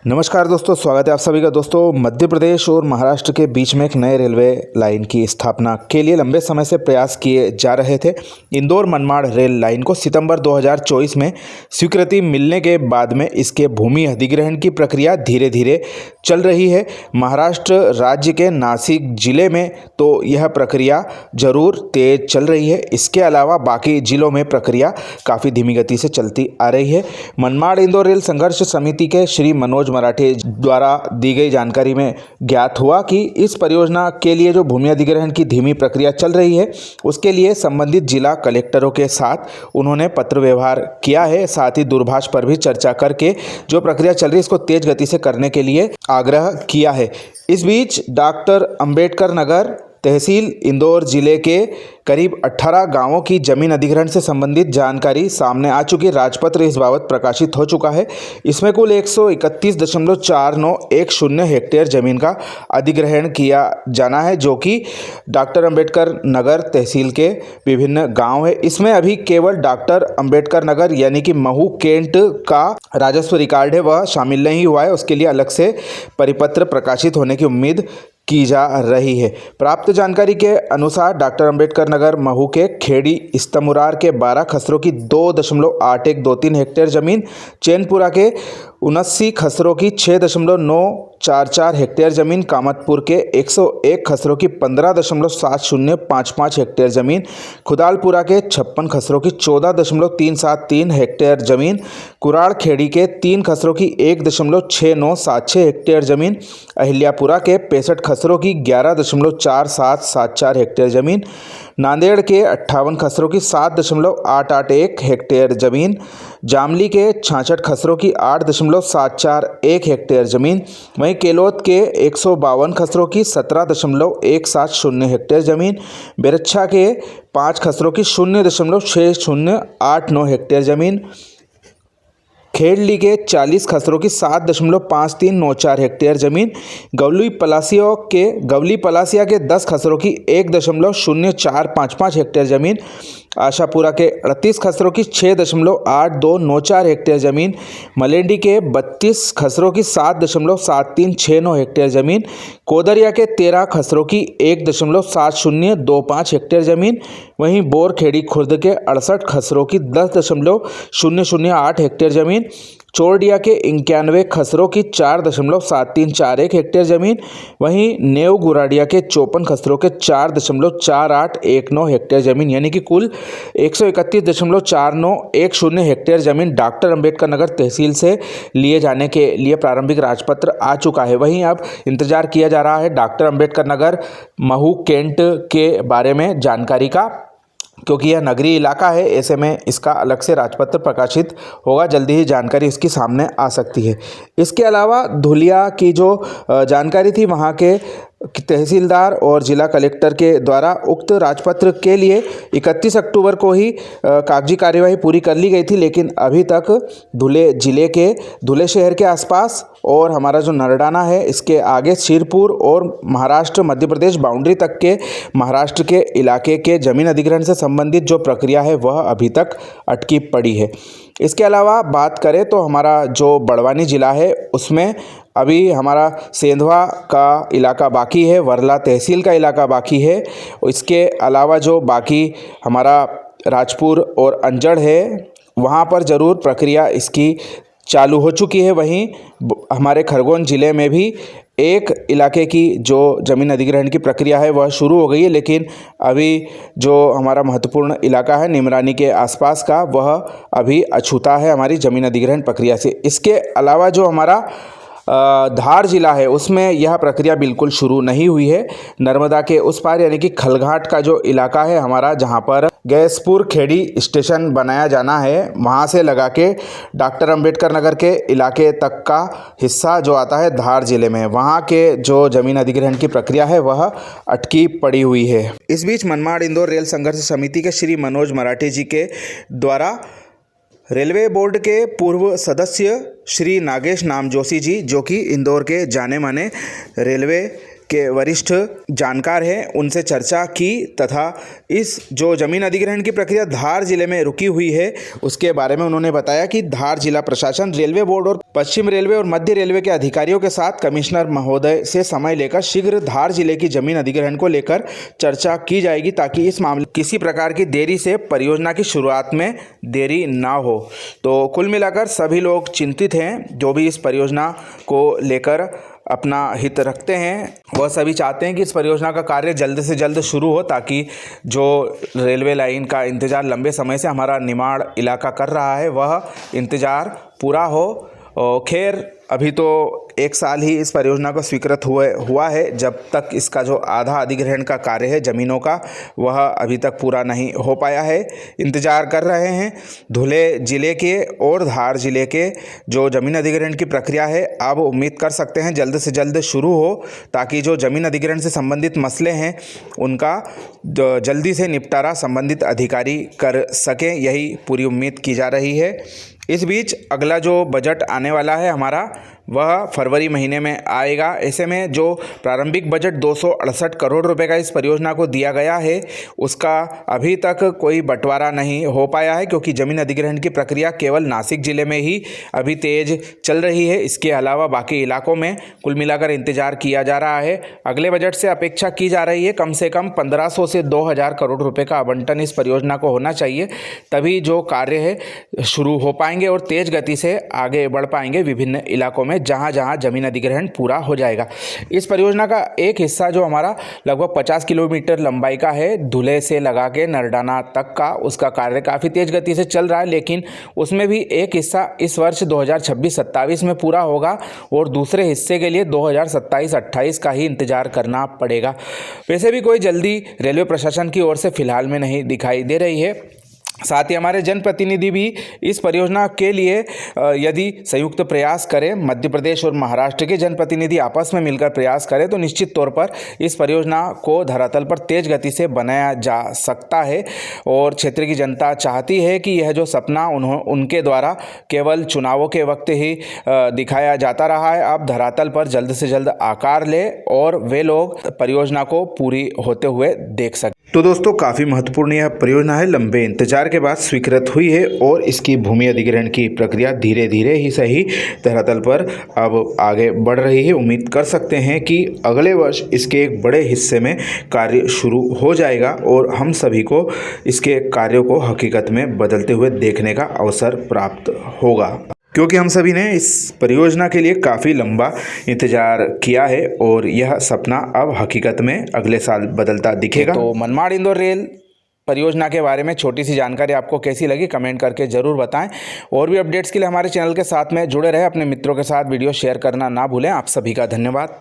नमस्कार दोस्तों, स्वागत है आप सभी का। दोस्तों, मध्य प्रदेश और महाराष्ट्र के बीच में एक नए रेलवे लाइन की स्थापना के लिए लंबे समय से प्रयास किए जा रहे थे। इंदौर मनमाड़ रेल लाइन को सितंबर 2024 में स्वीकृति मिलने के बाद में इसके भूमि अधिग्रहण की प्रक्रिया धीरे धीरे चल रही है। महाराष्ट्र राज्य के नासिक जिले में तो यह प्रक्रिया जरूर तेज चल रही है। इसके अलावा बाकी जिलों में प्रक्रिया काफ़ी धीमी गति से चलती आ रही है। मनमाड़ इंदौर रेल संघर्ष समिति के श्री मनोज मराठे द्वारा दी गई जानकारी में ज्ञात हुआ कि इस परियोजना के लिए जो भूमि अधिग्रहण की धीमी प्रक्रिया चल रही है, उसके लिए संबंधित जिला कलेक्टरों के साथ उन्होंने पत्र व्यवहार किया है। साथ ही दूरभाष पर भी चर्चा करके जो प्रक्रिया चल रही है इसको तेज गति से करने के लिए आग्रह किया है। इस बीच डॉक्टर अंबेडकर नगर तहसील इंदौर जिले के करीब 18 गांवों की जमीन अधिग्रहण से संबंधित जानकारी सामने आ चुकी है। राजपत्र इस बाबत प्रकाशित हो चुका है। इसमें कुल 131.4910 हेक्टेयर जमीन का अधिग्रहण किया जाना है, जो कि डॉक्टर अंबेडकर नगर तहसील के विभिन्न गांव है। इसमें अभी केवल डॉक्टर अंबेडकर नगर यानी कि महू कैंट का राजस्व रिकॉर्ड है, वह शामिल नहीं हुआ है। उसके लिए अलग से परिपत्र प्रकाशित होने की उम्मीद की जा रही है। प्राप्त जानकारी के अनुसार डॉक्टर अंबेडकर नगर महू के खेड़ी इस्तमुरार के 12 खसरों की 2.8123 हेक्टेयर जमीन, चैनपुरा के 79 खसरों की 6.944 हेक्टेयर जमीन, कामतपुर के 101 खसरों की 15.7055 हेक्टेयर जमीन, खुदालपुरा के 56 खसरों की 14.373 हेक्टेयर जमीन, कुराड़ खेड़ी के 3 खसरों की 1.6976 हेक्टेयर जमीन, अहिल्यापुरा के 65 खसरों की 11.4774 हेक्टेयर जमीन, नांदेड़ के 58 खसरों की 7.881 हेक्टेयर जमीन, जामली के 66 खसरों की 8.741 हेक्टेयर जमीन, वहीं केलोद के 152 खसरों की 17.170 हेक्टेयर जमीन, बेरच्छा के 5 खसरों की 0.6089 हेक्टेयर जमीन, खेड़ली के 40 खसरों की 7.5394 हेक्टेयर जमीन, गवली पलासिया के 10 खसरों की 1.0455 हेक्टेयर जमीन, आशापुरा के 38 खसरों की 6.8294 हेक्टेयर जमीन, मलेंडी के 32 खसरों की 7.7369 हेक्टेयर जमीन, कोदरिया के 13 खसरों की 1.7025 हेक्टेयर जमीन, वहीं बोरखेड़ी खुर्द के 68 खसरों की 10.0008 हेक्टेयर जमीन, चोरडिया के 91 खसरों की 4.7341 हेक्टेयर जमीन, वहीं नेव गुराडिया के 54 खसरों के 4.4819 हेक्टेयर जमीन, यानी कि कुल 131.4910 हेक्टेयर जमीन डॉक्टर अंबेडकर नगर तहसील से लिए जाने के लिए प्रारंभिक राजपत्र आ चुका है। वहीं अब इंतजार किया जा रहा है डॉक्टर अंबेडकर नगर महू कैंट के बारे में जानकारी का, क्योंकि यह नगरीय इलाका है। ऐसे में इसका अलग से राजपत्र प्रकाशित होगा, जल्दी ही जानकारी इसकी सामने आ सकती है। इसके अलावा धुलिया की जो जानकारी थी, वहाँ के तहसीलदार और जिला कलेक्टर के द्वारा उक्त राजपत्र के लिए 31 अक्टूबर को ही कागजी कार्यवाही पूरी कर ली गई थी, लेकिन अभी तक धुले जिले के धुले शहर के आसपास और हमारा जो नरडाना है इसके आगे शिरपुर और महाराष्ट्र मध्य प्रदेश बाउंड्री तक के महाराष्ट्र के इलाके के जमीन अधिग्रहण से संबंधित जो प्रक्रिया है वह अभी तक अटकी पड़ी है। इसके अलावा बात करें तो हमारा जो बड़वानी ज़िला है उसमें अभी हमारा सेंधवा का इलाका बाकी है, वर्ला तहसील का इलाका बाकी है। इसके अलावा जो बाकी हमारा राजपुर और अंजड़ है, वहाँ पर ज़रूर प्रक्रिया इसकी चालू हो चुकी है। वहीं हमारे खरगोन ज़िले में भी एक इलाके की जो ज़मीन अधिग्रहण की प्रक्रिया है वह शुरू हो गई है, लेकिन अभी जो हमारा महत्वपूर्ण इलाका है निमरानी के आसपास का, वह अभी अछूता है हमारी ज़मीन अधिग्रहण प्रक्रिया से। इसके अलावा जो हमारा धार जिला है उसमें यह प्रक्रिया बिल्कुल शुरू नहीं हुई है। नर्मदा के उस पार यानी कि खलघाट का जो इलाका है हमारा, जहां पर गैसपुर खेड़ी स्टेशन बनाया जाना है, वहां से लगा के डॉक्टर अंबेडकर नगर के इलाके तक का हिस्सा जो आता है धार जिले में, वहां के जो जमीन अधिग्रहण की प्रक्रिया है वह अटकी पड़ी हुई है। इस बीच मनमाड़ इंदौर रेल संघर्ष समिति के श्री मनोज मराठे जी के द्वारा रेलवे बोर्ड के पूर्व सदस्य श्री नागेश नामजोशी जी, जो कि इंदौर के जाने माने रेलवे के वरिष्ठ जानकार हैं उनसे चर्चा की तथा इस जो ज़मीन अधिग्रहण की प्रक्रिया धार जिले में रुकी हुई है उसके बारे में उन्होंने बताया कि धार जिला प्रशासन, रेलवे बोर्ड और पश्चिम रेलवे और मध्य रेलवे के अधिकारियों के साथ कमिश्नर महोदय से समय लेकर शीघ्र धार जिले की जमीन अधिग्रहण को लेकर चर्चा की जाएगी ताकि इस मामले किसी प्रकार की देरी से परियोजना की शुरुआत में देरी ना हो। तो कुल मिलाकर सभी लोग चिंतित हैं, जो भी इस परियोजना को लेकर अपना हित रखते हैं वह सभी चाहते हैं कि इस परियोजना का कार्य जल्द से जल्द शुरू हो ताकि जो रेलवे लाइन का इंतज़ार लंबे समय से हमारा निमाड़ इलाका कर रहा है वह इंतज़ार पूरा हो। खैर अभी तो 1 साल ही इस परियोजना को स्वीकृत हुआ है, जब तक इसका जो आधा अधिग्रहण का कार्य है ज़मीनों का वह अभी तक पूरा नहीं हो पाया है। इंतज़ार कर रहे हैं धुले ज़िले के और धार ज़िले के जो ज़मीन अधिग्रहण की प्रक्रिया है, अब उम्मीद कर सकते हैं जल्द से जल्द शुरू हो ताकि जो ज़मीन अधिग्रहण से संबंधित मसले हैं उनका जल्दी से निपटारा संबंधित अधिकारी कर सकें, यही पूरी उम्मीद की जा रही है। इस बीच अगला जो बजट आने वाला है हमारा वह फरवरी महीने में आएगा। ऐसे में जो प्रारंभिक बजट 268 करोड़ रुपए का इस परियोजना को दिया गया है उसका अभी तक कोई बंटवारा नहीं हो पाया है, क्योंकि ज़मीन अधिग्रहण की प्रक्रिया केवल नासिक ज़िले में ही अभी तेज चल रही है। इसके अलावा बाकी इलाकों में कुल मिलाकर इंतजार किया जा रहा है। अगले बजट से अपेक्षा की जा रही है कम से कम 1500 से 2000 करोड़ रुपये का आवंटन इस परियोजना को होना चाहिए, तभी जो कार्य है शुरू हो पाएंगे और तेज़ गति से आगे बढ़ पाएंगे विभिन्न इलाकों में जहां जहां जमीन अधिग्रहण पूरा हो जाएगा। इस परियोजना का एक हिस्सा जो हमारा लगभग 50 किलोमीटर लंबाई का है, धुले से लगा के नरडाना तक का, उसका कार्य काफ़ी तेज़ गति से चल रहा है, लेकिन उसमें भी एक हिस्सा इस वर्ष 2026-27 में पूरा होगा और दूसरे हिस्से के लिए 2027-28 का ही इंतजार करना पड़ेगा। वैसे भी कोई जल्दी रेलवे प्रशासन की ओर से फिलहाल में नहीं दिखाई दे रही है। साथ ही हमारे जनप्रतिनिधि भी इस परियोजना के लिए यदि संयुक्त प्रयास करें, मध्य प्रदेश और महाराष्ट्र के जनप्रतिनिधि आपस में मिलकर प्रयास करें तो निश्चित तौर पर इस परियोजना को धरातल पर तेज गति से बनाया जा सकता है। और क्षेत्र की जनता चाहती है कि यह जो सपना उनके द्वारा केवल चुनावों के वक्त ही दिखाया जाता रहा है, अब धरातल पर जल्द से जल्द आकार ले और वे लोग परियोजना को पूरी होते हुए देख सकें। तो दोस्तों काफ़ी महत्वपूर्ण यह परियोजना है, लंबे इंतजार के बाद स्वीकृत हुई है और इसकी भूमि अधिग्रहण की प्रक्रिया धीरे धीरे ही सही धरातल पर अब आगे बढ़ रही है। उम्मीद कर सकते हैं कि अगले वर्ष इसके एक बड़े हिस्से में कार्य शुरू हो जाएगा और हम सभी को इसके कार्यों को हकीकत में बदलते हुए देखने का अवसर प्राप्त होगा, क्योंकि हम सभी ने इस परियोजना के लिए काफ़ी लंबा इंतजार किया है और यह सपना अब हकीकत में अगले साल बदलता दिखेगा। तो मनमाड़ इंदौर रेल परियोजना के बारे में छोटी सी जानकारी आपको कैसी लगी कमेंट करके ज़रूर बताएं। और भी अपडेट्स के लिए हमारे चैनल के साथ में जुड़े रहे, अपने मित्रों के साथ वीडियो शेयर करना ना भूलें। आप सभी का धन्यवाद।